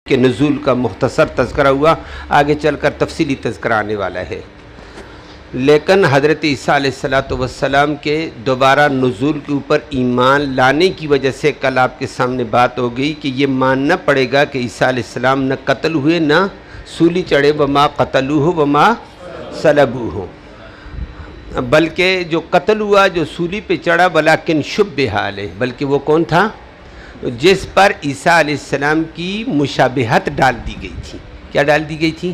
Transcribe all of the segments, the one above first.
کے نزول کا مختصر تذکرہ ہوا، آگے چل کر تفصیلی تذکرہ آنے والا ہے۔ لیکن حضرت عیسیٰ علیہ السلام کے دوبارہ نزول کے اوپر ایمان لانے کی وجہ سے کل آپ کے سامنے بات ہو گئی کہ یہ ماننا پڑے گا کہ عیسیٰ علیہ السلام نہ قتل ہوئے نہ سولی چڑھے، وما قتلوہ وما صلبوہ، بلکہ جو قتل ہوا، جو سولی پہ چڑھا، ولیکن شبہ علیہ، بلکہ وہ کون تھا؟ جس پر عیسیٰ علیہ السلام کی مشابہت ڈال دی گئی تھی۔ کیا ڈال دی گئی تھی؟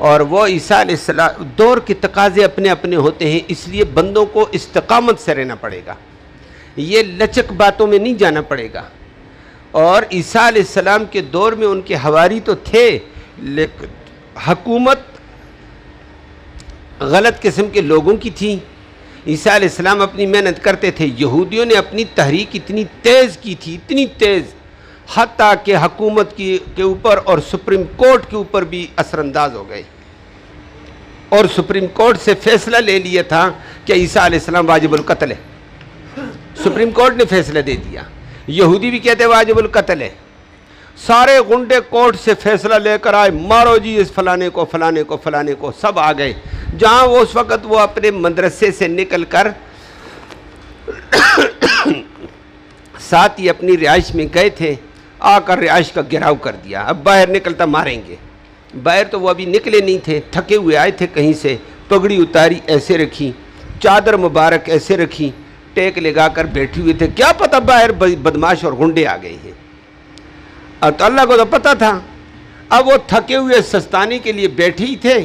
اور وہ عیسیٰ علیہ السلام، دور کے تقاضے اپنے اپنے ہوتے ہیں، اس لیے بندوں کو استقامت سے رہنا پڑے گا، یہ لچک باتوں میں نہیں جانا پڑے گا۔ اور عیسیٰ علیہ السلام کے دور میں ان کے حواری تو تھے، لیکن حکومت غلط قسم کے لوگوں کی تھی۔ عیسیٰ علیہ السلام اپنی محنت کرتے تھے، یہودیوں نے اپنی تحریک اتنی تیز کی تھی، اتنی تیز، حتیٰ کہ حکومت کے اوپر اور سپریم کورٹ کے اوپر بھی اثر انداز ہو گئے، اور سپریم کورٹ سے فیصلہ لے لیا تھا کہ عیسیٰ علیہ السلام واجب القتل ہے۔ سپریم کورٹ نے فیصلہ دے دیا، یہودی بھی کہتے واجب القتل ہے۔ سارے غنڈے کورٹ سے فیصلہ لے کر آئے، مارو جی اس فلانے کو فلانے کو فلانے کو، سب آ گئے۔ جہاں وہ اس وقت وہ اپنے مدرسے سے نکل کر ساتھ ہی اپنی رہائش میں گئے تھے، آ کر رہائش کا گھیراؤ کر دیا، اب باہر نکلتا ماریں گے۔ باہر تو وہ ابھی نکلے نہیں تھے، تھکے ہوئے آئے تھے کہیں سے، پگڑی اتاری ایسے رکھی، چادر مبارک ایسے رکھی، ٹیک لگا کر بیٹھی ہوئے تھے، کیا پتہ باہر بدماش اور غنڈے آ گئے ہیں، اور تو اللہ کو تو پتہ تھا۔ اب وہ تھکے ہوئے سستانے کے لیے بیٹھے ہی تھے،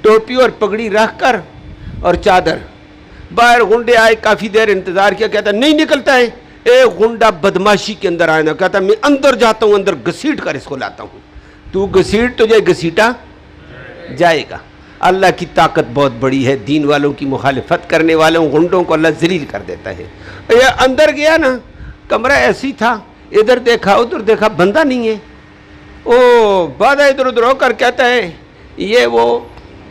ٹوپی اور پگڑی رکھ کر اور چادر، باہر غنڈے آئے، کافی دیر انتظار کیا، کہتا نہیں نکلتا ہے، ایک غنڈہ بدماشی کے اندر آئے نا، کہتا میں اندر جاتا ہوں، اندر گھسیٹ کر اس کو لاتا ہوں۔ تو گھسیٹ تجھے گھسیٹا جائے گا۔ اللہ کی طاقت بہت بڑی ہے، دین والوں کی مخالفت کرنے والوں غنڈوں کو اللہ ذلیل کر دیتا ہے۔ یہ اندر گیا نا، کمرہ ایسی تھا، ادھر دیکھا ادھر دیکھا، بندہ نہیں ہے۔ او بعد ادھر ادھر ہو کر کہتا ہے یہ وہ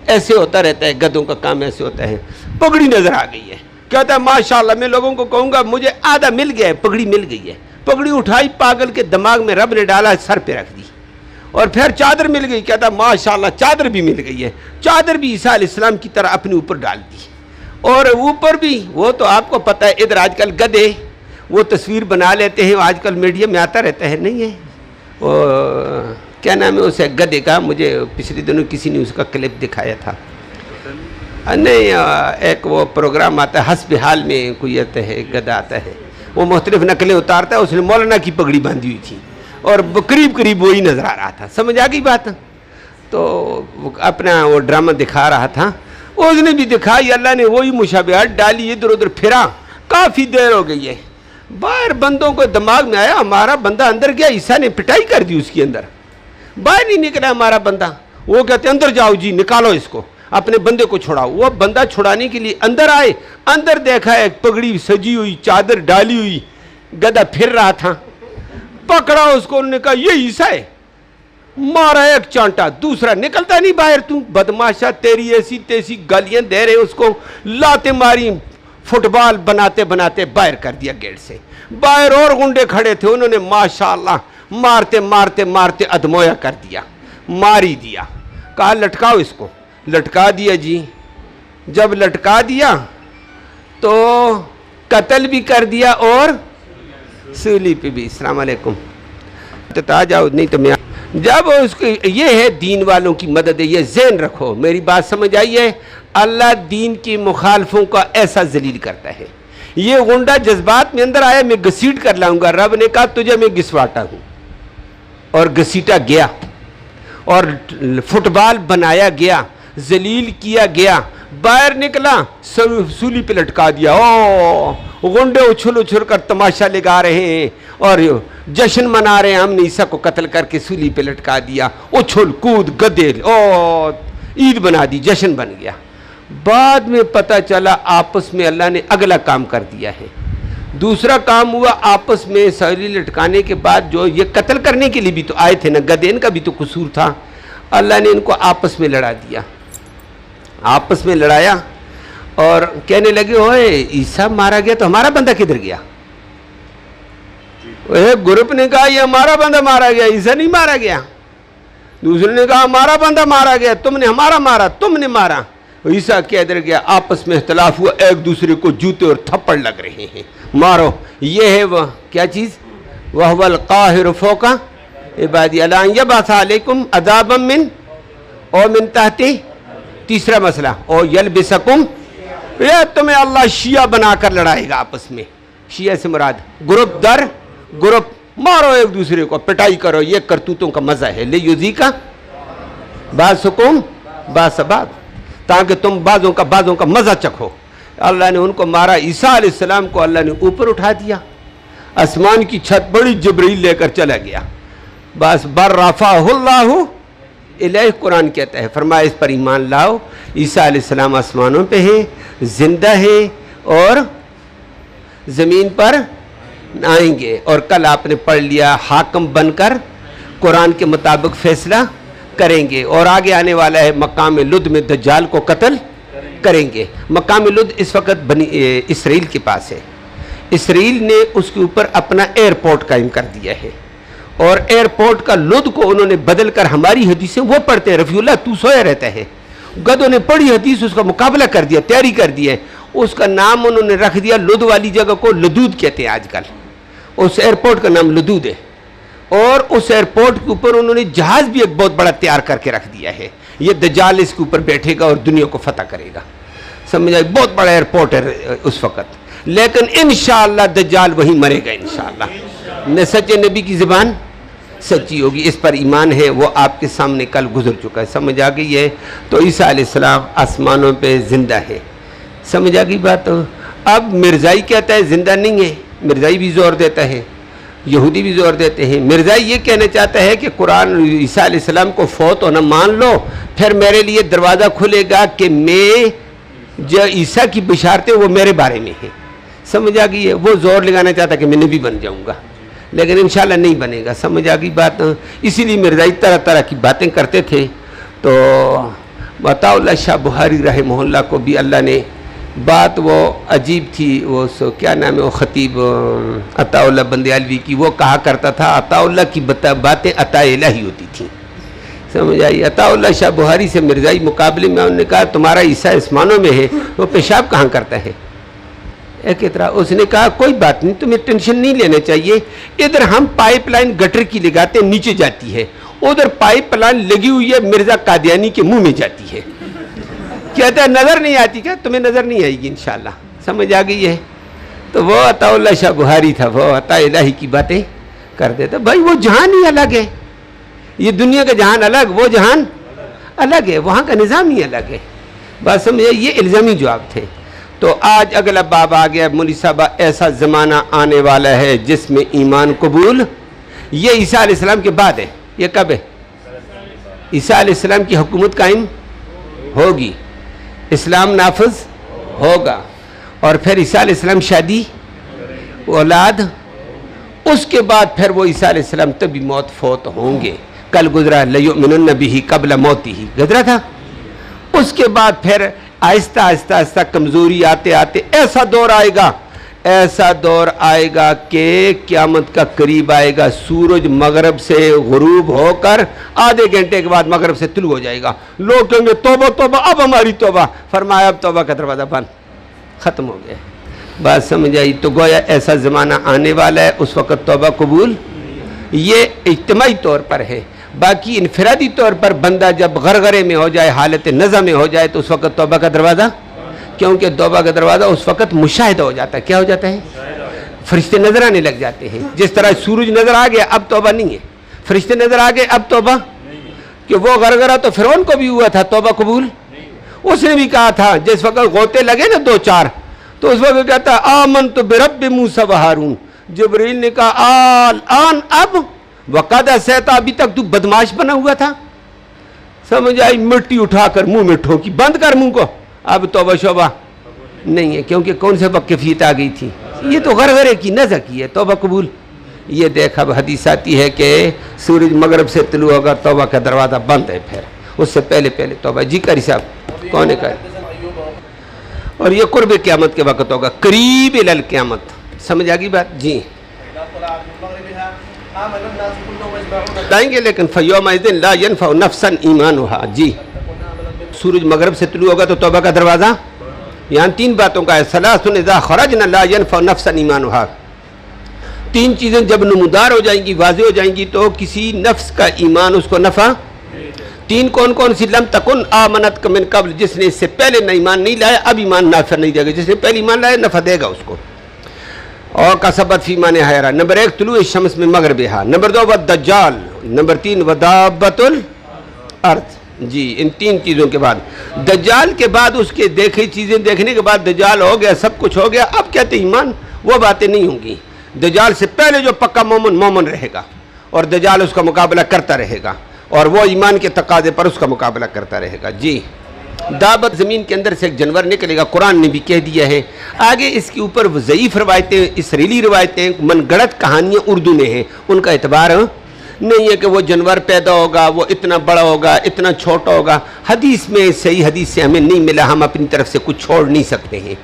ایسے ہوتا رہتا ہے، گدھوں کا کام ایسے ہوتا ہے۔ پگڑی نظر آ گئی ہے، کہتا ہے ماشاءاللہ میں لوگوں کو کہوں گا مجھے آدھا مل گیا ہے، پگڑی مل گئی ہے۔ پگڑی اٹھائی، پاگل کے دماغ میں رب نے ڈالا، سر پہ رکھ دی، اور پھر چادر مل گئی، کہتا ماشاءاللہ چادر بھی مل گئی ہے۔ چادر بھی عیسیٰ علیہ السلام کی طرح اپنے اوپر ڈال دی، اور اوپر بھی وہ تو آپ کو پتہ ہے، ادھر آج کل گدھے وہ تصویر بنا لیتے ہیں، آج کل میڈیا میں آتا رہتا ہے، نہیں ہے وہ کیا نام ہے اسے گدھے کا، مجھے پچھلے دنوں کسی نے اس کا کلپ دکھایا تھا، نہیں ایک وہ پروگرام آتا ہے حسب حال میں، کوئی آتا ہے گدھا آتا ہے، وہ مختلف نقلیں اتارتا ہے، اس نے مولانا کی پگڑی باندھی ہوئی تھی اور قریب قریب وہی نظر آ رہا تھا، سمجھ آ گئی بات؟ تو اپنا وہ ڈرامہ دکھا رہا تھا، اس نے بھی دکھائی، اللہ نے وہی مشابہت ڈالی، ادھر ادھر پھرا، کافی دیر ہو گئی ہے، باہر بندوں کو دماغ میں آیا ہمارا بندہ اندر گیا، عیسیٰ نے پٹائی کر دی اس کے اندر، باہر نہیں نکلا ہمارا بندہ، وہ کہتے اندر جاؤ جی نکالو اس کو، اپنے بندے کو چھڑاؤ۔ وہ بندہ چھڑانے کے لیے اندر آئے، اندر دیکھا ایک پگڑی سجی ہوئی، چادر ڈالی ہوئی، گدھا پھر رہا تھا، پکڑا اس کو، انہوں نے کہا یہ عیسیٰ ہے، مارا ایک چانٹا، دوسرا نکلتا نہیں باہر، تو بدماشا تیری ایسی تیسی گالیاں دے رہے، اس کو لاتے ماری، فٹ بال بناتے بناتے باہر کر دیا گیٹ سے۔ باہر اور گنڈے کھڑے تھے، انہوں نے ماشاءاللہ مارتے مارتے مارتے ادمویا کر دیا، مار ہی دیا، کہا لٹکاؤ اس کو، لٹکا دیا جی۔ جب لٹکا دیا تو قتل بھی کر دیا اور سولی پہ بھی۔ السلام علیکم، آ جاؤ نہیں تو میں، جب اس کو یہ ہے دین والوں کی مدد ہے، یہ ذہن رکھو، میری بات سمجھ آئی ہے؟ اللہ دین کی مخالفوں کا ایسا ذلیل کرتا ہے۔ یہ غنڈہ جذبات میں اندر آیا، میں گھسیٹ کر لاؤں گا، رب نے کہا تجھے میں گھسواتا ہوں، اور گھسیٹا گیا، اور فٹ بال بنایا گیا، ذلیل کیا گیا، باہر نکلا، سولی پہ لٹکا دیا۔ او غنڈے اچھل اچھل کر تماشا لگا رہے ہیں اور جشن منا رہے ہیں، ہم نے عیسیٰ کو قتل کر کے سولی پہ لٹکا دیا، اچھل کود گدے، او عید بنا دی، جشن بن گیا۔ بعد میں پتہ چلا آپس میں اللہ نے اگلا کام کر دیا ہے۔ دوسرا کام ہوا آپس میں سولی لٹکانے کے بعد، جو یہ قتل کرنے کے لیے بھی تو آئے تھے نا گدے، ان کا بھی تو قصور تھا، اللہ نے ان کو آپس میں لڑا دیا، آپس میں لڑایا، اور کہنے لگے اوئے عیسیٰ مارا گیا تو ہمارا بندہ کدھر گیا؟ ایک گروپ نے کہا یہ ہمارا بندہ مارا گیا، عیسیٰ نہیں مارا گیا۔ دوسرے نے کہا ہمارا بندہ مارا گیا، تم نے ہمارا مارا، تم نے مارا۔ عیسیٰ کہہ در گیا، آپس میں اختلاف ہوا، ایک دوسرے کو جوتے اور تھپڑ لگ رہے ہیں، مارو۔ یہ ہے وہ کیا چیز، وَهُوَ الْقَاهِرُ فَوْقَ عِبَادِهِ أَلَا أَن يَبْعَثَ عَلَيْكُمْ عَذَابًا مِّن اور من تحت۔ تیسرا مسئلہ، اور یلبسکم، یہ تمہیں اللہ شیعہ بنا کر لڑائے گا آپس میں۔ شیعہ سے مراد گروپ در گروپ، مارو ایک دوسرے کو، پٹائی کرو، یہ کرتوتوں کا مزہ ہے۔ لیُذِیقَ بَعْضُکُم بَأْسَ بَعْضٍ، تاکہ تم بعضوں کا مزہ چکھو۔ اللہ نے ان کو مارا، عیسیٰ علیہ السلام کو اللہ نے اوپر اٹھا دیا، آسمان کی چھت بڑی، جبرائیل لے کر چلا گیا، بس بر رفعہ اللہ الیہ، قرآن کہتا ہے، فرمایا اس پر ایمان لاؤ، عیسیٰ علیہ السلام آسمانوں پہ ہے، زندہ ہے اور زمین پر آئیں گے، اور کل آپ نے پڑھ لیا حاکم بن کر قرآن کے مطابق فیصلہ کریں گے، اور آگے آنے والا ہے مقام لد میں دجال کو قتل کریں گے۔ مقام لد اس وقت اسرائیل کے پاس ہے، اسرائیل نے اس کے اوپر اپنا ایئرپورٹ قائم کر دیا ہے، اور ایئرپورٹ کا لد کو انہوں نے بدل کر ہماری حدیثیں وہ پڑھتے ہیں، رفیع اللہ تو سویا رہتا ہے، گدوں نے پڑھی حدیث، اس کا مقابلہ کر دیا، تیاری کر دی ہے، اس کا نام انہوں نے رکھ دیا، لد والی جگہ کو لدود کہتے ہیں آج کل، اس ایئرپورٹ کا نام لدود ہے، اور اس ایئرپورٹ کے اوپر انہوں نے جہاز بھی ایک بہت بڑا تیار کر کے رکھ دیا ہے، یہ دجال اس کے اوپر بیٹھے گا اور دنیا کو فتح کرے گا، سمجھا، بہت بڑا ایئرپورٹ ہے اس وقت، لیکن انشاءاللہ دجال وہیں مرے گا انشاءاللہ، سچے نبی کی زبان سچی ہوگی، اس پر ایمان ہے، وہ آپ کے سامنے کل گزر چکا ہے، سمجھ آ گئی ہے۔ تو عیسیٰ علیہ السلام آسمانوں پہ زندہ ہے، سمجھ آ گئی بات۔ اب مرزائی کہتا ہے زندہ نہیں ہے، مرزائی بھی زور دیتا ہے، یہودی بھی زور دیتے ہیں۔ مرزائی یہ کہنا چاہتا ہے کہ قرآن عیسیٰ علیہ السلام کو فوت ہونا مان لو، پھر میرے لیے دروازہ کھلے گا کہ میں جو عیسیٰ کی بشارتیں وہ میرے بارے میں ہیں، سمجھ آ گئی ہے۔ وہ زور لگانا چاہتا کہ میں نبی بن جاؤں گا، لیکن انشاءاللہ نہیں بنے گا، سمجھ آ گئی بات۔ اسی لیے مرزائی طرح طرح کی باتیں کرتے تھے۔ تو عطا اللہ شاہ بخاری رحمہ اللہ کو بھی اللہ نے بات وہ عجیب تھی، وہ کیا نام ہے وہ خطیب عطا اللہ بندیالوی کی، وہ کہا کرتا تھا عطا اللہ کی باتیں عطا الہی ہوتی تھیں، سمجھ آئی۔ عطا اللہ شاہ بخاری سے مرزائی مقابلے میں انہوں نے کہا تمہارا عیسیٰ آسمانوں میں ہے، وہ پیشاب کہاں کرتا ہے؟ ایک طرح اس نے کہا کوئی بات نہیں، تمہیں ٹینشن نہیں لینا چاہیے، ادھر ہم پائپ لائن گٹر کی لگاتے ہیں، نیچے جاتی ہے، ادھر پائپ لائن لگی ہوئی ہے مرزا قادیانی کے منہ میں جاتی ہے۔ کہتا ہے نظر نہیں آتی کیا؟ تمہیں نظر نہیں آئے گی انشاءاللہ، سمجھ آ گئی ہے۔ تو وہ عطا اللہ شاہ بخاری تھا، وہ عطا الہی کی باتیں کر دیتا۔ بھائی وہ جہان ہی الگ ہے، یہ دنیا کا جہان الگ، وہ جہان الگ ہے، وہاں کا نظام ہی الگ ہے، بات سمجھے۔ یہ الزامی جواب تھے۔ تو آج اگلا باب آ گیا مولی صاحبہ، ایسا زمانہ آنے والا ہے جس میں ایمان قبول، یہ عیسیٰ علیہ السلام کے بعد ہے۔ یہ کب ہے؟ عیسیٰ علیہ السلام کی حکومت قائم ہوگی، اسلام نافذ ہوگا، اور پھر عیسیٰ علیہ السلام شادی اولاد، اس کے بعد پھر وہ عیسیٰ علیہ السلام تبھی موت فوت ہوں گے۔ کل گزرا لَيُؤْمِنُنَّ بِهِ قبل موتِهِ گزرا تھا۔ اس کے بعد پھر آہستہ آہستہ آہستہ کمزوری آتے آتے ایسا دور آئے گا، ایسا دور آئے گا کہ قیامت کا قریب آئے گا، سورج مغرب سے غروب ہو کر آدھے گھنٹے کے بعد مغرب سے طلوع ہو جائے گا، لوگ کہیں گے توبہ توبہ، اب ہماری توبہ، فرمایا اب توبہ کا دروازہ بند، ختم ہو گیا۔ بات سمجھ آئی؟ تو گویا ایسا زمانہ آنے والا ہے، اس وقت توبہ قبول، یہ اجتماعی طور پر ہے۔ باقی انفرادی طور پر بندہ جب غرغرے میں ہو جائے، حالت نزع میں ہو جائے، تو اس وقت توبہ کا دروازہ، کیونکہ توبہ کا دروازہ اس وقت مشاہدہ ہو جاتا ہے۔ کیا ہو جاتا ہے؟ فرشتے نظر آنے لگ جاتے ہیں، جس طرح سورج نظر آ گیا اب توبہ نہیں ہے، فرشتے نظر آ گئے اب توبہ، کہ وہ غرغرہ تو فرعون کو بھی ہوا تھا، توبہ قبول اس نے بھی کہا تھا، جس وقت غوطے لگے نا دو چار، تو اس وقت کہتا آمنت برب موسیٰ و ہارون، جبریل نے کہا آن اب وقد عصیت، ابھی تک تو بدماش بنا ہوا تھا، سمجھ آئی، مٹی اٹھا کر منہ میں ٹھوکی، بند کر منہ کو، اب توبہ شوبہ نہیں ہے، کیونکہ کون سے وقت کیفیت آ گئی تھی، یہ تو غرغرے کی نزع کی ہے، توبہ قبول۔ یہ دیکھ اب حدیث آتی ہے کہ سورج مغرب سے طلوع ہوگا، توبہ کا دروازہ بند ہے، پھر اس سے پہلے پہلے توبہ۔ جی قاری صاحب کون ہے؟ اور یہ قرب قیامت کے وقت ہوگا، قریب الی القیامت، سمجھ آ گئی بات؟ جی بتائیں گے لیکن فَيَوْمَئِذٍ لَا يَنْفَعُ نَفْسًا إِيمَانُهَا. جی سورج مغرب سے طلوع ہوگا تو توبہ کا دروازہ. یہاں تین باتوں کا ہے. ثلاث اذا خرجنا لا ينفع نفسا ایمانها. تین چیزیں جب نمودار ہو جائیں گی، واضح ہو جائیں گی تو کسی نفس کا ایمان اس کو نفع. تین کون کون سی؟ لم تکن آمنت من قبل، جس نے اس سے پہلے نہ ایمان نہیں لایا اب ایمان نافع نہیں دے گا، جس نے پہلے ایمان لایا نفع دے گا اس کو. اور کسبت فی ایمان حیرا. نمبر 1 طلوع الشمس من مغربها. نمبر 2 والدجال. نمبر 3 ودابۃ الارض. جی ان تین چیزوں کے بعد دجال کے بعد اس کے دیکھی چیزیں دیکھنے کے بعد دجال ہو گیا، سب کچھ ہو گیا، اب کہتے ایمان، وہ باتیں نہیں ہوں گی. دجال سے پہلے جو پکا مومن رہے گا اور دجال اس کا مقابلہ کرتا رہے گا اور وہ ایمان کے تقاضے پر اس کا مقابلہ کرتا رہے گا. جی دابت زمین کے اندر سے ایک جانور نکلے گا، قرآن نے بھی کہہ دیا ہے. آگے اس کے اوپر ضعیف روایتیں، اسرائیلی روایتیں، من گڑت کہانیاں اردو میں ہیں، ان کا اعتبار نہیں ہے کہ وہ جانور پیدا ہوگا، وہ اتنا بڑا ہوگا، اتنا چھوٹا ہوگا. حدیث میں صحیح حدیث سے ہمیں نہیں ملا، ہم اپنی طرف سے کچھ چھوڑ نہیں سکتے ہیں.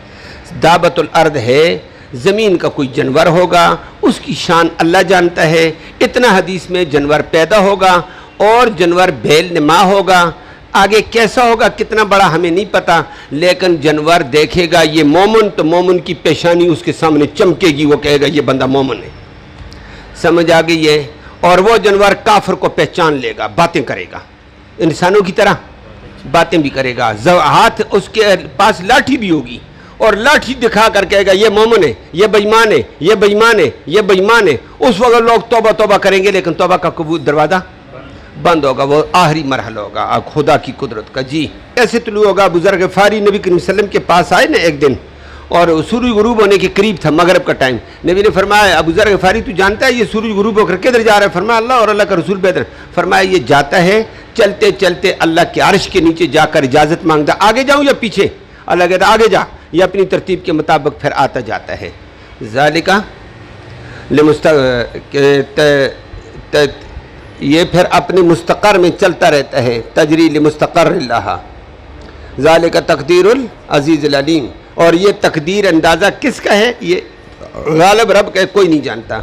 دابت الارض ہے، زمین کا کوئی جانور ہوگا، اس کی شان اللہ جانتا ہے. اتنا حدیث میں جانور پیدا ہوگا اور جانور بیل نما ہوگا. آگے کیسا ہوگا، کتنا بڑا ہمیں نہیں پتا، لیکن جانور دیکھے گا یہ مومن تو مومن کی پیشانی اس کے سامنے چمکے گی، وہ کہے گا یہ بندہ مومن ہے. سمجھ آ گئی ہے؟ اور وہ جانور کافر کو پہچان لے گا، باتیں کرے گا، انسانوں کی طرح باتیں بھی کرے گا. ہاتھ اس کے پاس لاٹھی بھی ہوگی اور لاٹھی دکھا کر کہے گا یہ مومن ہے، یہ بےایمان ہے، یہ بےایمان ہے، یہ بےایمان ہے. اس وقت لوگ توبہ توبہ کریں گے لیکن توبہ کا قبول دروازہ بند ہوگا. وہ آخری مرحلہ ہوگا خدا کی قدرت کا. جی ایسے طلوع ہوگا. ابو ذر غفاری نبی کریم صلی اللہ علیہ وسلم کے پاس آئے نا ایک دن، اور سورج غروب ہونے کے قریب تھا، مغرب کا ٹائم. نبی نے فرمایا ابو ذر غفاری تو جانتا ہے یہ سورج غروب ہو کر کدھر جا رہا ہے؟ فرمایا اللہ اور اللہ کا رسول بہتر. فرمایا یہ جاتا ہے چلتے چلتے اللہ کے عرش کے نیچے جا کر اجازت مانگتا، آگے جاؤں یا پیچھے؟ اللہ کہتا آگے جا. یہ اپنی ترتیب کے مطابق پھر آتا جاتا ہے. ذالکہ یہ پھر اپنے مستقر میں چلتا رہتا ہے. تجری لمستقر اللہ. ذالکہ تقدیر العزیز العلیم. اور یہ تقدیر اندازہ کس کا ہے؟ یہ غالب رب کا، کوئی نہیں جانتا.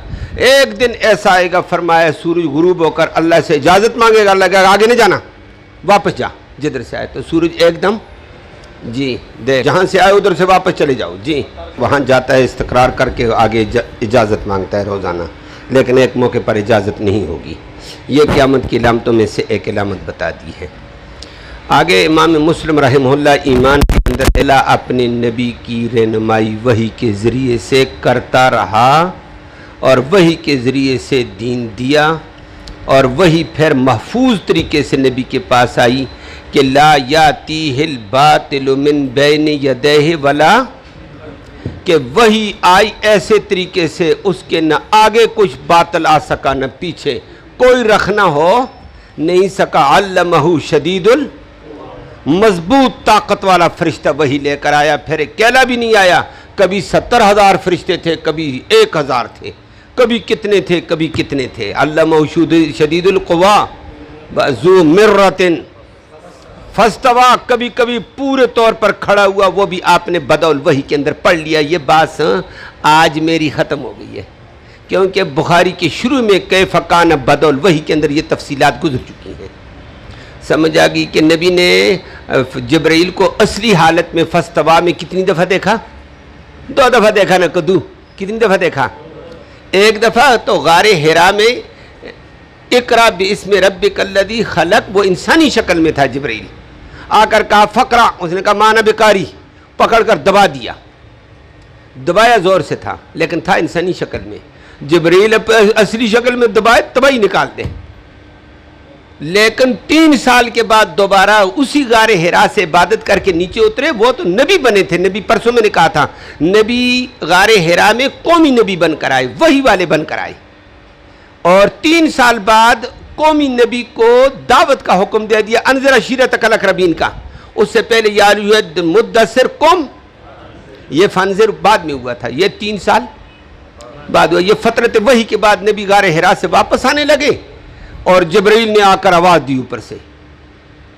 ایک دن ایسا آئے گا، فرمایا سورج غروب ہو کر اللہ سے اجازت مانگے گا، اللہ کہے گا آگے نہیں جانا، واپس جا جدھر سے آئے. تو سورج ایک دم جی دے جہاں سے آئے ادھر سے واپس چلے جاؤ. جی وہاں جاتا ہے، استقرار کر کے آگے اجازت مانگتا ہے روزانہ، لیکن ایک موقع پر اجازت نہیں ہوگی. یہ قیامت کی علامتوں میں سے ایک علامت بتا دی ہے. آگے امام مسلم رحمہ اللہ ایمان کے اندر اللہ اپنے نبی کی رہنمائی وحی کے ذریعے سے کرتا رہا اور وحی کے ذریعے سے دین دیا، اور وحی پھر محفوظ طریقے سے نبی کے پاس آئی کہ لا یاتیہ الباطل من بین یدیہ ولا، کہ وحی آئی ایسے طریقے سے اس کے نہ آگے کچھ باطل آ سکا نہ پیچھے کوئی رکھنا ہو نہیں سکا. علمہ شدید مضبوط طاقت والا فرشتہ وہی لے کر آیا. پھر اکیلا بھی نہیں آیا، کبھی 70,000 فرشتے تھے، کبھی 1,000 تھے، کبھی کتنے تھے، کبھی کتنے تھے. علمہ شدید القوا ذو مرۃ فاستویٰ، کبھی کبھی پورے طور پر کھڑا ہوا، وہ بھی آپ نے بدول وحی کے اندر پڑھ لیا. یہ بات آج میری ختم ہو گئی ہے، کیونکہ بخاری کے شروع میں کیف کان بدول وحی کے اندر یہ تفصیلات گزر چکی ہیں. سمجھ آ گئی کہ نبی نے جبرائیل کو اصلی حالت میں فاستویٰ میں کتنی دفعہ دیکھا؟ 2 دفعہ دیکھا نا کدو. کتنی دفعہ دیکھا؟ 1 دفعہ تو غار حرا میں اقرا باسم ربک الذی خلق، وہ انسانی شکل میں تھا. جبرائیل آ کر کہا فقرا، اس نے کہا مانا بکاری، پکڑ کر دبا دیا، دبایا زور سے تھا لیکن تھا انسانی شکل میں. جبرائیل اصلی شکل میں دبائے تباہی نکال دے. لیکن 3 سال کے بعد دوبارہ اسی غار حرا سے عبادت کر کے نیچے اترے. وہ تو نبی بنے تھے. نبی پرسوں میں نے کہا تھا نبی غار حرا میں قومی نبی بن کر آئے، وہی والے بن کر آئے. اور 3 سال بعد قومی نبی کو دعوت کا حکم دے دیا، انذر عشیرتک الاقربین کا. اس سے پہلے یا ایھا المدثر قم، یہ فانذر بعد میں ہوا تھا، یہ 3 سال بعد ہوا. یہ فترت وحی کے بعد نبی غار حرا سے واپس آنے لگے اور جبرائیل نے آ کر آواز دی اوپر سے.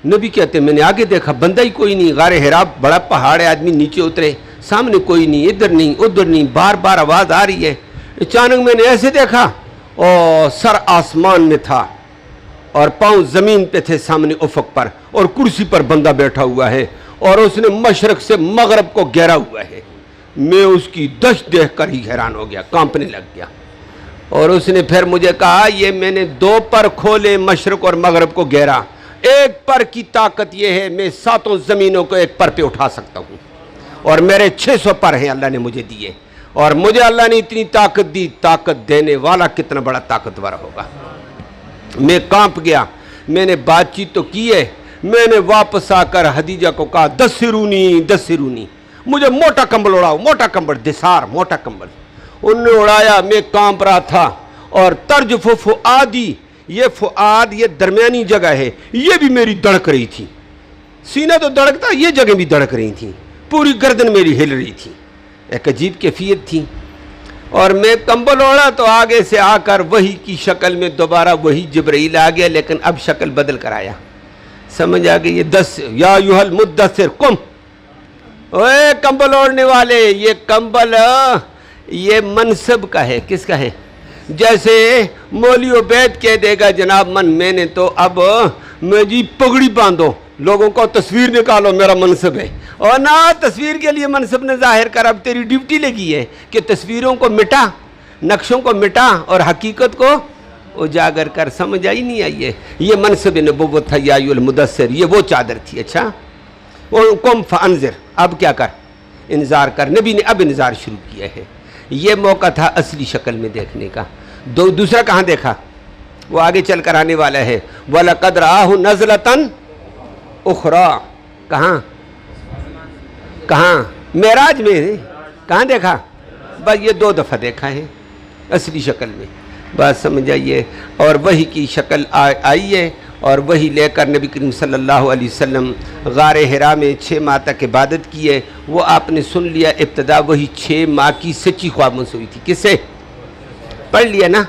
نبی کہتے ہیں میں نے آگے دیکھا بندہ ہی کوئی نہیں. غار حرا بڑا پہاڑ ہے، آدمی نیچے اترے، سامنے کوئی نہیں، ادھر نہیں ادھر نہیں، بار بار آواز آ رہی ہے. اچانک میں نے ایسے دیکھا اور سر آسمان میں تھا اور پاؤں زمین پہ تھے سامنے افق پر، اور کرسی پر بندہ بیٹھا ہوا ہے اور اس نے مشرق سے مغرب کو گھیرا ہوا ہے۔ میں اس کی دشت دیکھ کر ہی حیران ہو گیا، کانپنے لگ گیا۔ اور اس نے پھر مجھے کہا یہ میں نے 2 پر کھولے، مشرق اور مغرب کو گھیرا، ایک پر کی طاقت یہ ہے میں 7 زمینوں کو ایک پر پہ اٹھا سکتا ہوں، اور میرے 600 پر ہیں اللہ نے مجھے دیے، اور مجھے اللہ نے اتنی طاقت دی، طاقت دینے والا کتنا بڑا طاقتور ہوگا۔ میں کانپ گیا، میں نے بات چیت تو کی ہے، میں نے واپس آ کر خدیجہ کو کہا دسرونی، مجھے موٹا کمبل اڑاؤ، موٹا کمبل، دسار موٹا کمبل۔ انہوں نے اڑایا، میں کانپ رہا تھا، اور ترجف فؤادی، یہ فؤاد یہ درمیانی جگہ ہے، یہ بھی میری دڑک رہی تھی، سینہ تو دڑکتا، یہ جگہ بھی دڑک رہی تھی، پوری گردن میری ہل رہی تھی، ایک عجیب کیفیت تھی۔ اور میں کمبل اوڑا تو آگے سے آ کر وہی کی شکل میں دوبارہ وہی جبرائیل آ گیا، لیکن اب شکل بدل کر آیا۔ سمجھ آ گئی؟ یہ 10 یا ایھا المدثر قم، اے کمبل اوڑھنے والے، یہ کمبل یہ منصب کا ہے، کس کا ہے؟ جیسے مولوی عبید کہہ دے گا جناب میں نے تو اب میں جی پگڑی باندھو، لوگوں کو تصویر نکالو میرا منصب ہے، اور نہ تصویر کے لیے منصب نے ظاہر کر، اب تیری ڈیوٹی لگی ہے کہ تصویروں کو مٹا، نقشوں کو مٹا اور حقیقت کو اجاگر کر۔ سمجھ آئی نہیں آئی ہے؟ یہ منصب نبوت تھا، یا ایھا المدثر، یہ وہ چادر تھی۔ اچھا، قم فانذر، اب کیا کر؟ انذار کر۔ نبی نے اب انذار شروع کیا ہے۔ یہ موقع تھا اصلی شکل میں دیکھنے کا۔ دوسرا کہاں دیکھا؟ وہ آگے چل کر آنے والا ہے۔ وَلَقَدْ رَآهُ نَزْلَةً أُخْرَىٰ، کہاں؟ معراج میں۔ کہاں دیکھا؟ بس یہ 2 دفعہ دیکھا ہے اصلی شکل میں، بات سمجھ آئیے۔ اور وہی کی شکل آئی ہے، اور وہی لے کر نبی کریم صلی اللہ علیہ وسلم غار حرا میں 6 ماہ تک عبادت کی ہے۔ وہ آپ نے سن لیا، ابتدا وہی 6 ماہ کی سچی خوابوں سے ہوئی تھی۔ کس سے؟ پڑھ لیا نا؟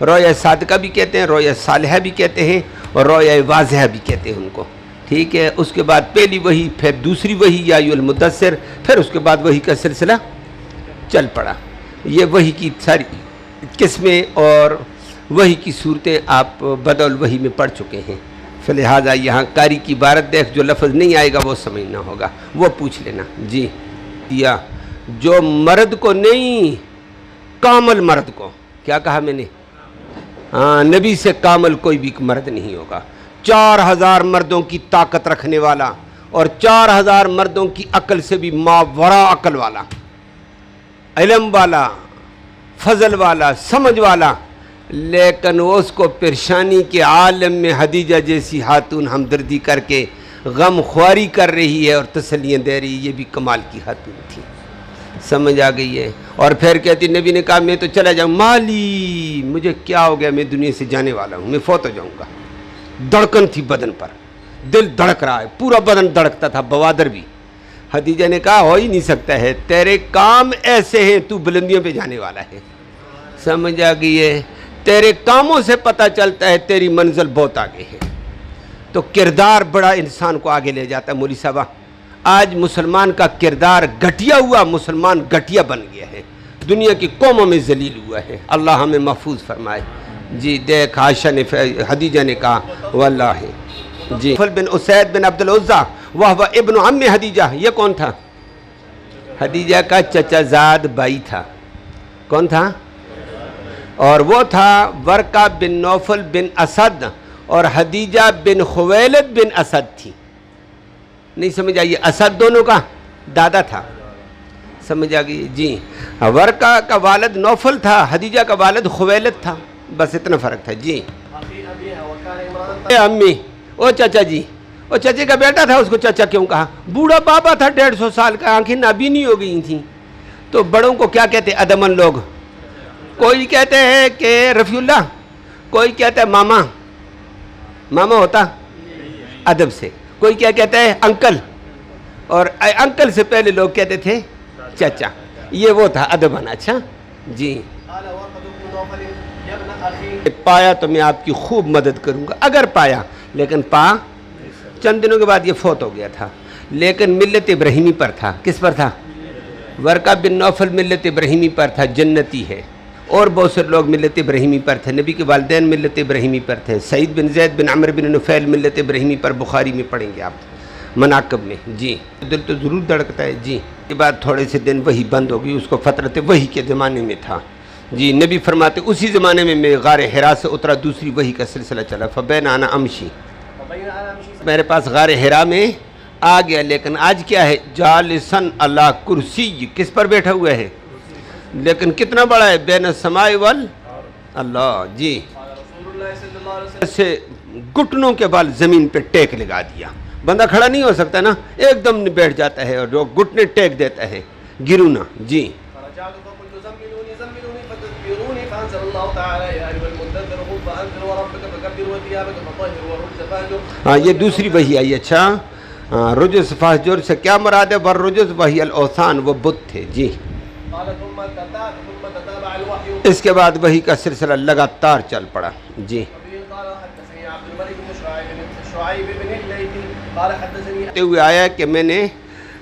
رویا صادقہ بھی کہتے ہیں، رویا صالحہ بھی کہتے ہیں، اور رویا واضحہ بھی کہتے ہیں ان کو، ٹھیک ہے۔ اس کے بعد پہلی وحی، پھر دوسری وحی یا ایھا المدثر، پھر اس کے بعد وحی کا سلسلہ چل پڑا۔ یہ وحی کی ساری قسمیں اور وحی کی صورتیں آپ بدل وحی میں پڑھ چکے ہیں، فلہذا یہاں قاری کی عبارت دیکھ، جو لفظ نہیں آئے گا وہ سمجھنا ہوگا، وہ پوچھ لینا۔ جی دیا، جو مرد کو نہیں، کامل مرد کو، کیا کہا میں نے؟ ہاں، نبی سے کامل کوئی بھی مرد نہیں ہوگا۔ 4000 مردوں کی طاقت رکھنے والا، اور 4000 مردوں کی عقل سے بھی ماورا عقل والا، علم والا، فضل والا، سمجھ والا، لیکن اس کو پریشانی کے عالم میں خدیجہ جیسی خاتون ہمدردی کر کے غم خواری کر رہی ہے اور تسلیاں دے رہی ہے، یہ بھی کمال کی خاتون تھی۔ سمجھ آ گئی ہے؟ اور پھر کہتی نبی نے کہا میں تو چلا جاؤں، مالی، مجھے کیا ہو گیا، میں دنیا سے جانے والا ہوں، میں فوت ہو جاؤں گا۔ دھڑکن تھی بدن پر، دل دھڑک رہا ہے، پورا بدن دھڑکتا تھا، بوادر بھی۔ خدیجہ نے کہا ہو ہی نہیں سکتا ہے، تیرے کام ایسے ہیں، تو بلندیوں پہ جانے والا ہے۔ سمجھ آ گئی ہے؟ تیرے کاموں سے پتہ چلتا ہے تیری منزل بہت آگے ہے۔ تو کردار بڑا انسان کو آگے لے جاتا ہے۔ مولی صاحبہ، آج مسلمان کا کردار گھٹیا ہوا، مسلمان گھٹیا بن گیا ہے، دنیا کی قوموں میں ذلیل ہوا ہے۔ اللہ ہمیں محفوظ فرمائے۔ جی دیکھ، عائشہ نے، خدیجہ نے کہا واللہ، جی بن اسید بن عبد العزیٰ وہ ابن عم خدیجہ، یہ کون تھا؟ خدیجہ کا چچا زاد بھائی تھا۔ کون تھا؟ اور وہ تھا ورقہ بن نوفل بن اسد، اور خدیجہ بن خویلد بن اسد تھی۔ نہیں سمجھ آئیے؟ اسد دونوں کا دادا تھا۔ سمجھ آ گئی؟ جی، ورقہ کا والد نوفل تھا، خدیجہ کا والد خویلد تھا، بس اتنا فرق تھا۔ جی امی، او چچا جی، او چچے کا بیٹا تھا، اس کو چچا کیوں کہا؟ بوڑھا بابا تھا 150 سال کا، آنکھیں نابینی ہو گئی تھیں۔ تو بڑوں کو کیا کہتے؟ ادمن لوگ، کوئی کہتے ہیں کہ رفیع اللہ، کوئی کہتا ہے ماما، ماما ہوتا ادب سے، کوئی کیا کہتا ہے انکل، اور انکل سے پہلے لوگ کہتے تھے چچا، یہ وہ تھا ادب۔ اچھا جی، پایا تو میں آپ کی خوب مدد کروں گا، اگر پایا، لیکن چند دنوں کے بعد یہ فوت ہو گیا تھا، لیکن ملت ابراہیمی پر تھا۔ کس پر تھا؟ ورقہ بن نوفل ملت ابراہیمی پر تھا، جنتی ہے، اور بہت سے لوگ ملت ابراہیمی پر تھے، نبی کے والدین ملت ابراہیمی پر تھے، سعید بن زید بن عمر بن نفیل ملت ابراہیمی پر، بخاری میں پڑھیں گے آپ مناقب میں۔ جی دل تو ضرور دھڑکتا ہے۔ جی کے بعد تھوڑے سے دن وہی بند ہو گئی، اس کو فترت وحی کے زمانے میں تھا۔ جی نبی فرماتے اسی زمانے میں میں غار حرا سے اترا، دوسری وحی کا سلسلہ چلا، فبین انا امشی، میرے پاس غار حرا میں آ گیا، لیکن آج کیا ہے، جالسن علی کرسی، کس پر بیٹھا ہوا ہے، لیکن کتنا بڑا ہے، بین السماء وال اللہ۔ جی سے گھٹنوں کے بال زمین پہ ٹیک لگا دیا، بندہ کھڑا نہیں ہو سکتا نا، ایک دم بیٹھ جاتا ہے اور جو گھٹنے ٹیک دیتا ہے، گرونا۔ جی ہاں یہ دوسری وحی آئی۔ اچھا رجز فہجر سے کیا مراد ہے، والرجز وحی الاوثان، وہ بت تھے۔ جی اس کے بعد وحی کا سلسلہ لگاتار چل پڑا۔ جی ہوئے آیا کہ میں نے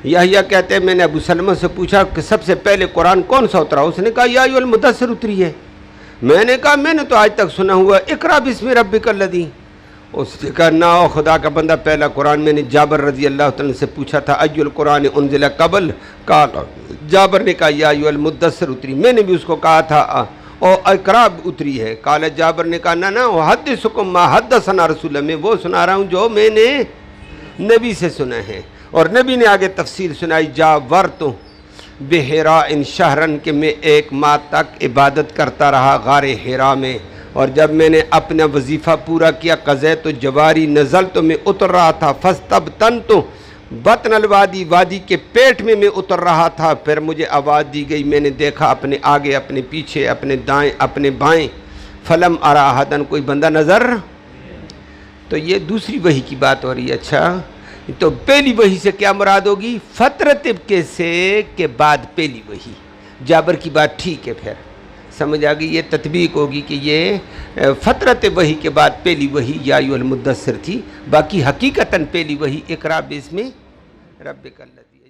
یحییٰ کہتے ہیں میں نے ابو سلمہ سے پوچھا کہ سب سے پہلے قرآن کون سا اترا، اس نے کہا یا ایھا المدثر اتری ہے۔ میں نے کہا میں نے تو آج تک سنا ہوا اقرأ باسم ربک الذی۔ اس نے کہا نا خدا کا بندہ، پہلا قرآن میں نے جابر رضی اللہ تعالیٰ سے پوچھا تھا ای القرآن انزل قبل، قال جابر نے کہا یا ایھا المدثر اتری، میں نے بھی اس کو کہا تھا او اقرأ اتری ہے، قال جابر نے کہا نا احدثکم ما حدثنا رسول اللہ، میں وہ سنا رہا ہوں جو میں نے نبی سے سنا ہے۔ اور نبی نے آگے تفصیل سنائی، جاورت بحراء شہرن، کہ میں 1 ماہ تک عبادت کرتا رہا غار حرا میں، اور جب میں نے اپنا وظیفہ پورا کیا قضیت جواری نزل تو میں اتر رہا تھا، فاستبطنت بطن الوادی، وادی کے پیٹ میں اتر رہا تھا، پھر مجھے آواز دی گئی، میں نے دیکھا اپنے آگے اپنے پیچھے اپنے دائیں اپنے بائیں، فلم ارى احدا، کوئی بندہ نظر۔ تو یہ دوسری وحی کی بات ہو رہی ہے۔ اچھا تو پہلی وحی سے کیا مراد ہوگی، فترت ابکے سے کے بعد پہلی وحی، جابر کی بات ٹھیک ہے، پھر سمجھ آ گئی، یہ تطبیق ہوگی کہ یہ فترت وحی کے بعد پہلی وحی یا ایھا المدثر تھی، باقی حقیقتاً پہلی وحی اقرأ باسم ربک الذی۔